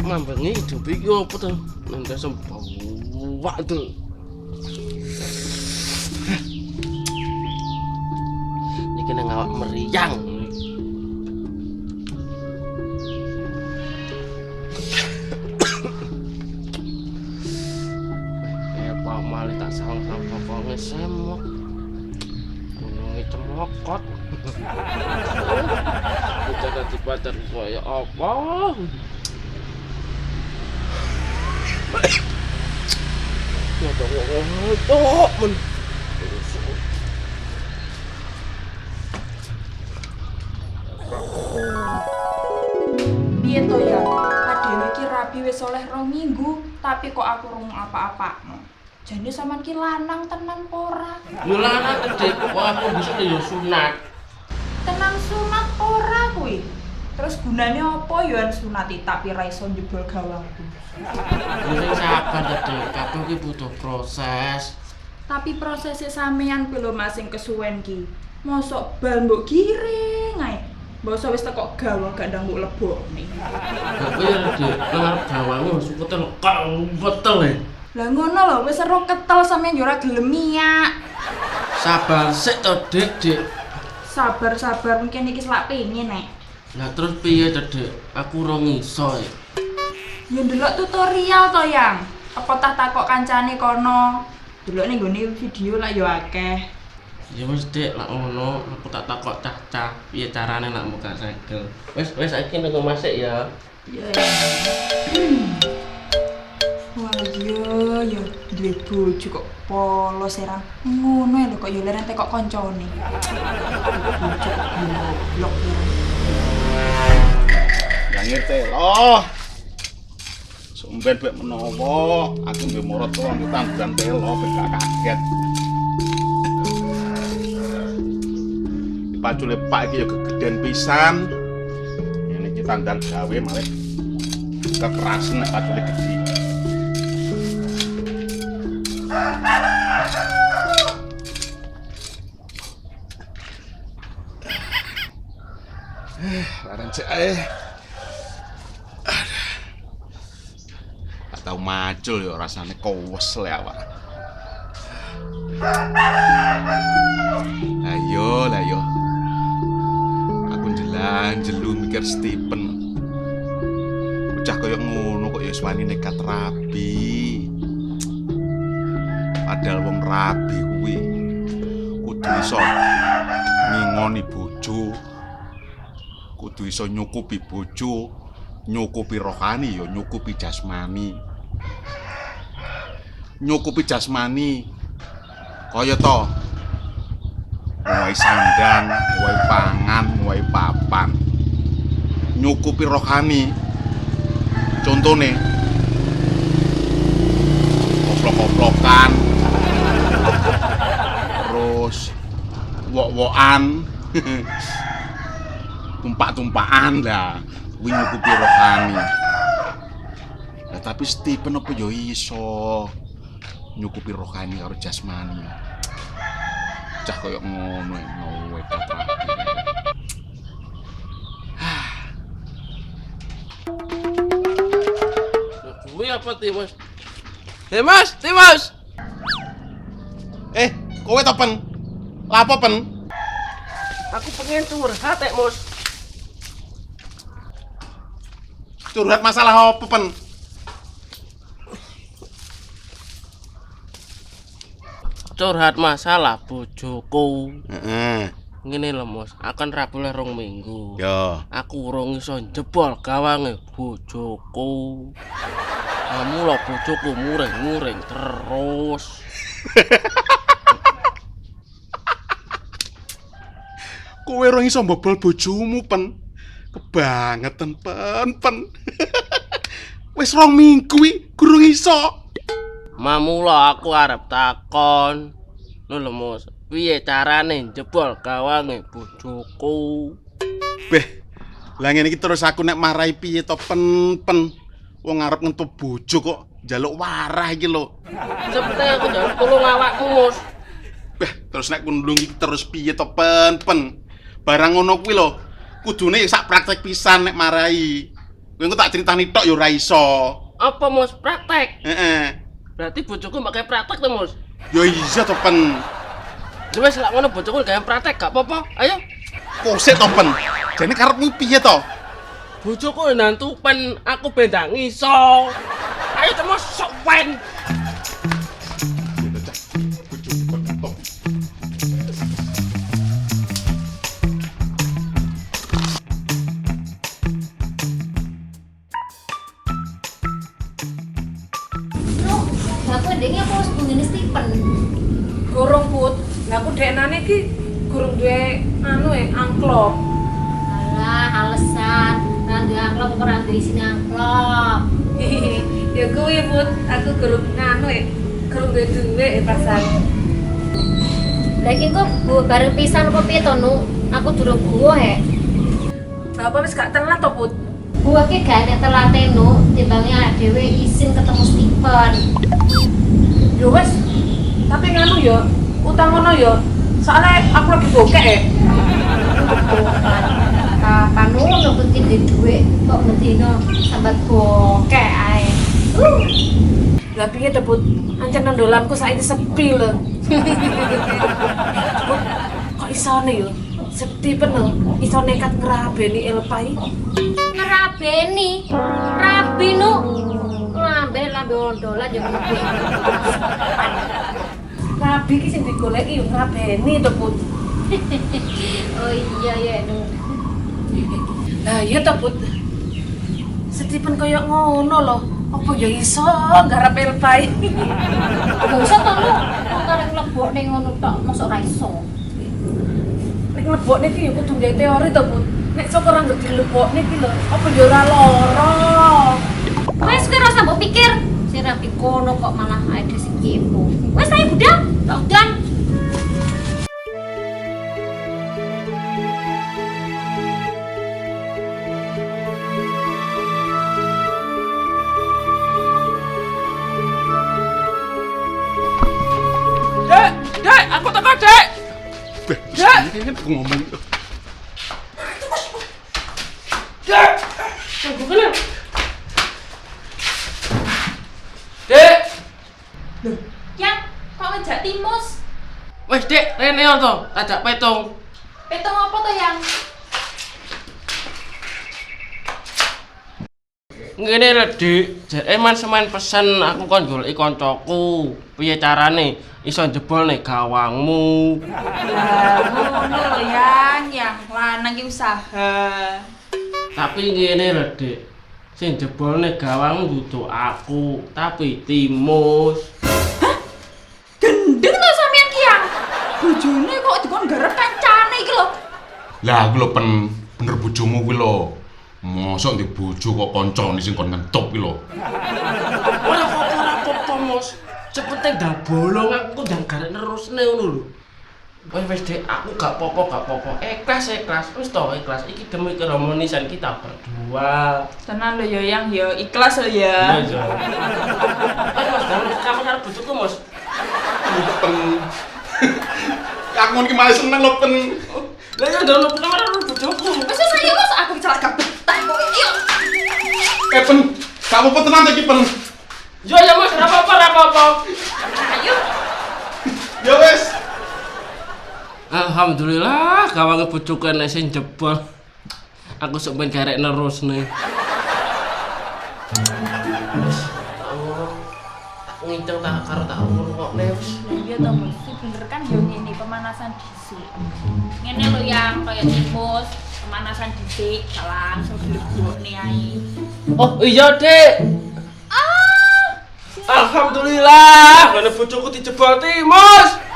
mambengi hidup iki opo to? Nang sembawak to. Iki nang awak meriang. Pak malih tak sawang-sawang pokonge semok. Gununge cemokot. Kita dadi pacar kaya apa? Ya tok men. Piye to ya? Adewe iki rabi wis oleh 2 minggu, tapi kok aku rung apa-apakno. Jane sampean ki lanang tenan ora? Yo lanang Dik, wah aku bisa yo sunat. Tenang sunat ora kuwi. Terus gunane apa ya sunat tapi ra iso njebol gawangku. Sing sabar Dik, kadung ki butuh proses. Tapi prosesnya sampean kuwi lho Mas sing kesuwen ki. Mosok bal mbok giring ae. Mbok wis teko gawang gak ndang mbok lebokne. Tapi Dik, ngarep gawange wis ketel ketel e. Lah ngono lho, wis ero ketel sampean yo ora gelem miyak. Sabar sik to Dik. Sabar mungkin iki selak pengin nek. Lah terus piye to Dik? Aku ora iso. Ya ndelok tutorial to, Yang. Apa tah takok kancane kono. Delok ning gone video lah yo akeh. Ya wis Dik, lak ngono aku tak takok cah-cah piye carane lak buka segel. Wis saiki nang masik ya. Ya. Wah, yo duwe bojo kok polos serang. Ngono lho kok yo leren tekok koncone. Bojo blok ya. Ya ngerti loh. Sumben bek menawa aku mbek morot wong tangguhan telo bek gak kaget. Pacule Pak iki ya gegeden pisan. Ini iki tanggal gawe malah kekerasan nek pacule gede. Larang cek gak tau macul ya rasane kowes le awak. Lah yo. Aku jelu mikir Stephen. Bocah kaya ngono kok ya wani nekat rabi. Padahal wong rabi kuwi kudu iso ngingoni bojo. Kudu iso nyukupi bojo, nyukupi rohani ya nyukupi jasmani. Nyukupi jasmani kaya to mulai sandang, mulai pangan, mulai papan. Nyukupi rohani contone koplok-koplokan, terus wok-wokan, tumpak-tumpakan lah, kuwi nyukupi rohani. Nah, tapi Stephen apa yo iso nyukupi rohani karo jasmani. Cah koyo ngono no wekat rapi. Kuwi apa Timus? Timus! Kowe to pen? Lapo pen? Aku pengen curhat Mus. Curhat masalah apa pen? Curhat masalah bojoku. Heeh. Ngene lho Mus, akan rabu le 2 minggu. Yo. Aku urung iso jebol gawange bojoku. Kamu lho bojoku muring-muring terus. Kowe ora iso mbobol bojomu pen. Kebangetan pen. Wis 2 minggu iki gurung iso. Mamula aku arep takon. Lho Mus, piye carane jebol gawange bojoku? Beh, lah ngene iki terus aku nek marahi piye to pen. Wong arep ngentu bojo kok njaluk warah iki lho. Cepet aku njaluk tulung awakmu Mus. Beh, terus nek kundung iki terus piye to pen. Barang ngono kuwi lho, kudune sak praktek pisan nek marahi. Kowe engko tak critani tok ya ora iso. Apa Mus praktek? Heeh. Berarti bojoku mbak kayak praktek tuh Mus. Ya iya to pen. Wes lak ngono bojoku gawe praktek gak apa-apa. Ayo. Kosek to pen. Jane karepmu piye to? Bojoku nantu pen aku bendang iso. Ayo Mus sok pen. Aku ndeknya aku wis bungine Stephen. Gorong Put. Lah aku deknane iki gurung duwe angklop. Alah, alasan. Nanti angklop ora duwe sini angklop. Ya kuwi Put, aku gurung gurung duwe duwe pasan. Lah iki kok bareng pisan apa piye to, Nu? Aku durung buah Lah apa wis gak telat to Put? Buah ki gak ada telate, Nu. Timbangnya dhewe isin ketemu Stephen. Yo wes. Tapi nganu yo, utang ngono yo. Soalnya aku lagi bokek Kapan ngono kuwi di dhuwit kok mendino sambat bokek ae. Lah piye to Put? Ancen ndolanku saiki sepi lho. Put, kok isone yo? Stephen lho, iso nekat ngrabeni Elpai. Ngerabeni. Rabi, Nu. Lambe ondolan ya ngono kuwi. Rabi ki sing digoleki yo ngrabeni to Put. Oh iya ya, Nu. Lah iya to Put. Stephen koyo ngono lho. Apa ya iso garap Elpai? Gak usah to, Nu. Wong karek lebokne ngono tok, mosok ora iso. Nek lebokne ki yo kudu gawe teori to Put. Nek sok ora ngerti lebokne ki lho, apa ya ora lara. Wes kowe rasa mbok pikir, sing rapi kono kok malah ada sing kepo. Wes ayo budal, tak udan. Dek, aku teko, Dek. Dek. Ini aku ngomong. Dek. Tunggu kene. Dek. Yang kok ngejak timus? Wes, Dek, rene to, ajak petung. Petung apa to yang? Ngene lho, Dik. Jare semen pesen aku kon goleki kancaku. Piye carane iso jebolne gawangmu? Lah ngono lho yang lanang ki usaha. Tapi ngene lho, Dik. Sing jebolne gawangmu dudu aku, tapi Timus. Gendeng to sampean ki yang? Bojone kok dikon garap kancane iki lho. Lah aku lho pen bener bojomu kuwi lho. Mosok ndek bojo kok kancane sing kon ngentup kuwi lho. Ora apa-apa, Mos. Cepete ndang bolong aku ndang garek nerusne ngono lho. Wes Dek, aku gak apa-apa. Ikhlas. Wis to, ikhlas. Iki demi keharmonisan kita berdua. Tenan lho ya yang ya ikhlas lho ya. Iya, Mas, kamu karo bojoku, Mas. Pen. Aku ngono ki malah seneng lho pen. Lah ya ndang pertama karo bojoku. Wes ayo Mas, aku celaka betah kok. Iyo. Pen, gak apa-apa tenan ta ki pen. Ya Mas, ora apa-apa. Ayo. Ya wes. Alhamdulillah, gawange bojoku enek sing jebol. Aku sok ben garek nerusne. Tak nginceng tak karo tak ngurungokne wis. Iya to Mas, bener kan yo ngene pemanasan dhisik. Ngene lho yang kaya timus, pemanasan dhisik, langsung dilebokne ae. Oh iya, Dek. Alhamdulillah, ngene bojoku dijebol Timus.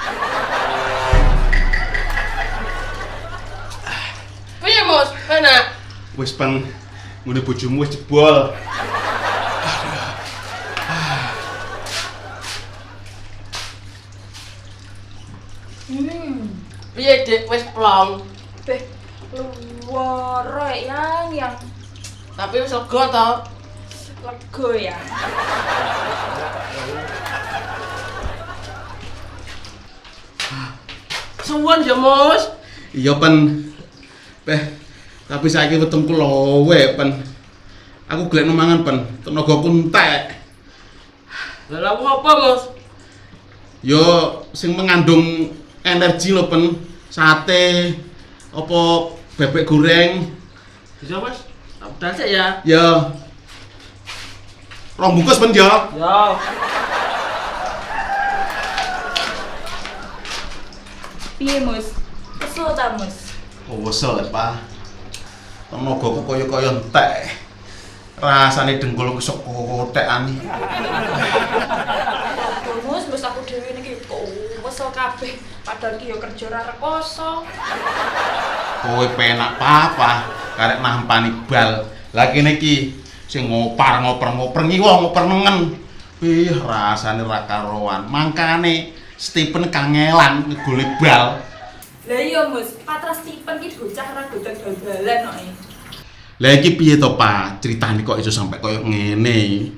Piye, Mas? Enak. Wes pen ngene bojomu wis jebol. Piye, Dek? Wis plong. Beh, luwara yang Tapi wis lega to. lega ya. Suwun ya, Mas. Iya pen. Tapi saiki wetengku lowe pen. Aku golek mangan pen, tenagaku entek. Lah lawu apa, Mus? Yo sing mengandung energi lho pen, sate, apa bebek goreng. Bisa, Mas? Tak pedal sik ya. Ya. Rong bungkus pen ya. Ya. Piye, Mus? Kesel ta, Mus? Oh, wesel ya, Pak. Tenagaku kaya entek. Rasane dengkul kesok kotekane. Mus, aku dhewe niki kok kesel kabeh. Padahal ki yo kerja ra rekoso. Kowe penak papa karek nampani bal. Lah kene iki sing ngoper ngiwo ngoper nengen. Ih, rasane ra karuan. Mangkane Stephen kangelan ngegoli bal. Lah iya, Mus, Patra Stephen ki bocah ra godhog bal-balan kok. Lah iki piye to, Pak? Critane kok iso sampe koyo ngene?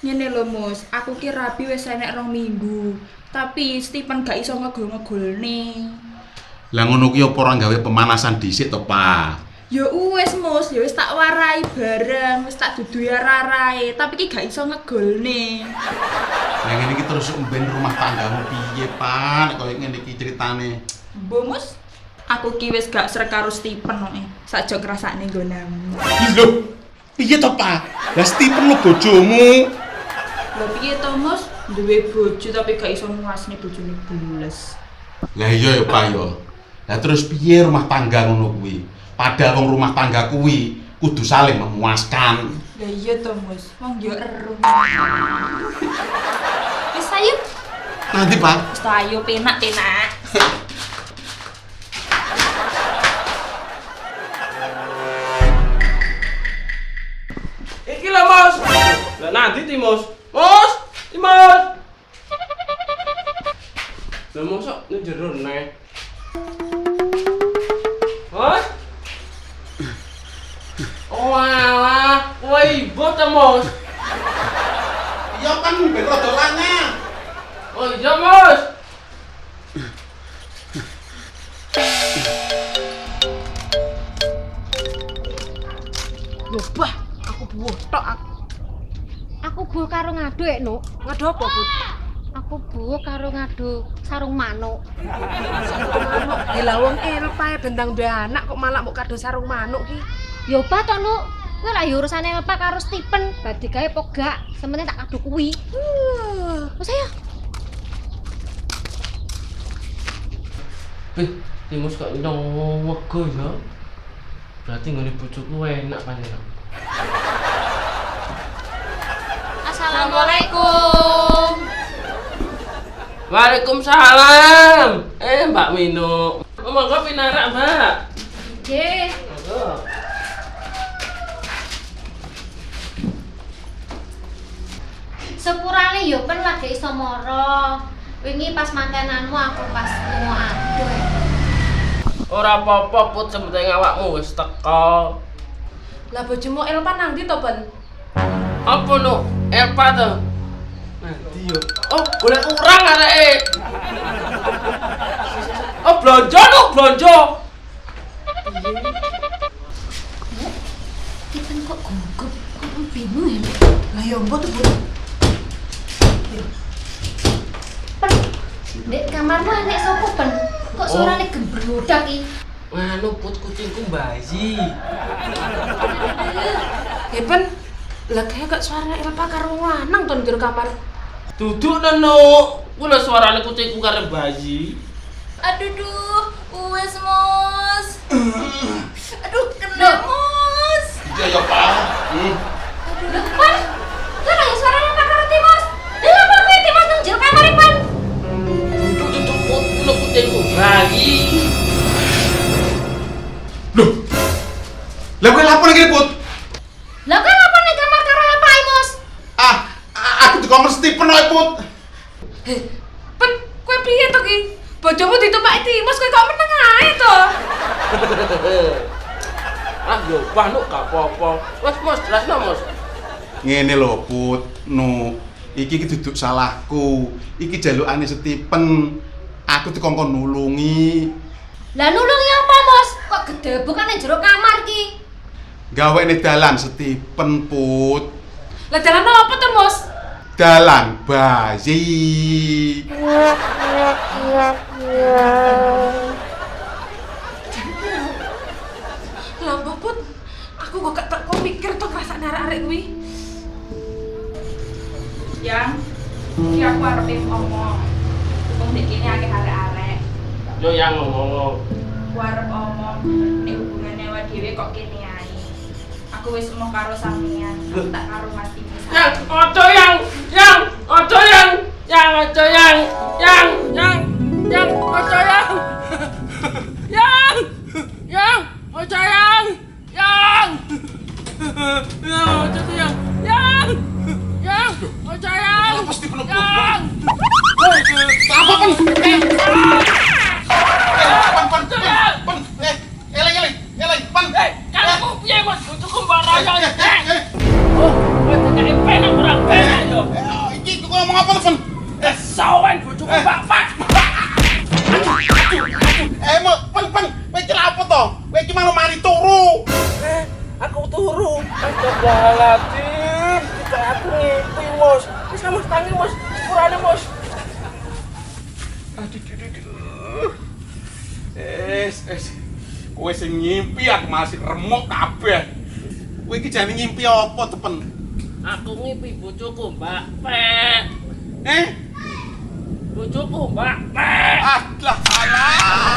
Ngene lho, Mus, aku ki rabi wis enek 2 minggu. Tapi Stephen gak iso ngegol-ngegolne. Lah ngono ki apa ora gawe pemanasan dhisik to, Pak? Ya wis, Mus, ya wis tak warai bareng, wis tak dudui arae, tapi ki gak iso ngegolne. Lah ngene iki terus mben rumah tanggamu piye, Pak? Nek koyo ngene iki critane. Mbok, Mus, aku ki wis gak srek karo Stephen kok. Sakjok ngrasakne nggonamu. Lho, piye to, Pak? Lah Stephen lho bojomu. Lah piye to, Mus? Duwe bojo tapi gak iso nguasne bojone beles. Lah iya ya, Pak ya. Lah terus piye rumah tangga ngono kuwi? Padahal wong rumah tangga kuwi kudu saling memuaskan. Lah iya to, Mus. Wong yo ero. Wis ayo. Nanti, Pak. Wis ayo penak-penak. Iki lah, Mus. Lah nanti Timus. Mus, Timus. Lah mosok ning jero neh. Mus. Oh alah, kowe ibu ta, Mus? Iya kan ben rada lanang. Oh iya, Mus. Lho bah, aku buah tok aku. Aku buh karo ngadu Nuk. Ngadu apa, Put? Aku buh karo ngadu sarung manuk. Lah wong Elpa bentang duwe anak kok malah mau kado sarung manuk ki. Yo apa to, Nuk? Kuwi lak yo urusane apa karo Stephen, badhe gawe pogak, semene tak kado kuwi. Wes ayo. Timus kok ndong wego ya. Berarti ngene bojoku enak pancen. Assalamualaikum. Waalaikumsalam. Mbak Mino. Monggo pinarak, Mbak. Nggih. Monggo. Sepurane yo pen lagi iso mara. Wingi pas mantenanmu aku pas lunga adoh. Ora apa-apa, Put, sementing awakmu wis teko. Lah bojomu Elpa nang ndi to, Ben? Apa no? Elpa to? Nanti yo. Oh, golek urang areke. Oh, blonjo no, blonjo. Stephen kok gugup, kok bingung ya. Lah ya mbok to, Put. Pen, dek kamarmu enek sapa, Pen? Kok suarane gembrodak iki? Nganu, Put, kucingku bayi. Ben, lah kayak suara Elpa karo lanang to nang kamar. Duduk neno. Kuwi lho suarane kucingku karo bayi. Aduh duh, wes, Mus. Aduh, kena, Mus. Iya ya, Pak. Lho, Pen, kok lagi suarane Pak karo Timus? Lah apa kuwi Timus nang jero kamar iki, Pen? Duduk, Put, kuwi lho kucingku bayi. Loh. Lah kowe lapor iki, Put? Lah kok apa ning kamar karo Pak Imus? Aku dikomers Stephen ae, Put. Ben, kowe piye to ki? Bojomu ditumpaki Timus kowe kok meneng ae to? Ah, yo, Pak, gak apa-apa. Wes, Mus, jelasno, Mus. Ngene lho, Put. No, iki duduk salahku. Iki jalukane Stephen. Aku dikongkon nulungi. Lah nulungi apa, Mus? Kok gedebuk nang jero kamar ki? Gawene dalan Stephen Put. Lah jalan apa tuh, Mus? Dalan bayi. Lah Put, aku kok gak kok mikir tuh ngrasakne arek-arek kuwi. Yang iki aku arep ngomong. Wong nek kene akeh arek-arek. Yo yang ngomong. Aku arep omong nek hubungane awake dhewe kok kene ae. Aku wis emoh karo sampeyan, aku tak karo Mas Timus. Yang ojo yang ojo yang ojo yang ojo yang ojo yang ojo yang ojo yang Pasti penuh yang apa Pen? Pen. Eleng, Pen. kan aku piye Mas bojoku baraya oh wajane penak kurang penak yo Iki kok ngomong apa tuh, Pen? sawen bojoku bapak Pen, kowe iki apa to? Kowe iki malu mari turu. aku turu astagfirullahaladzim tidak aku ngipi Mus wis kamu tangi Mus sepurane Mus Aduh. Kowe sing ngimpi aku masih remuk kabeh. Kowe iki jane ngimpi apa, Tepen? aku ngipi bojoku Mbak Pek Eh? bojoku Mbak Pek Alah,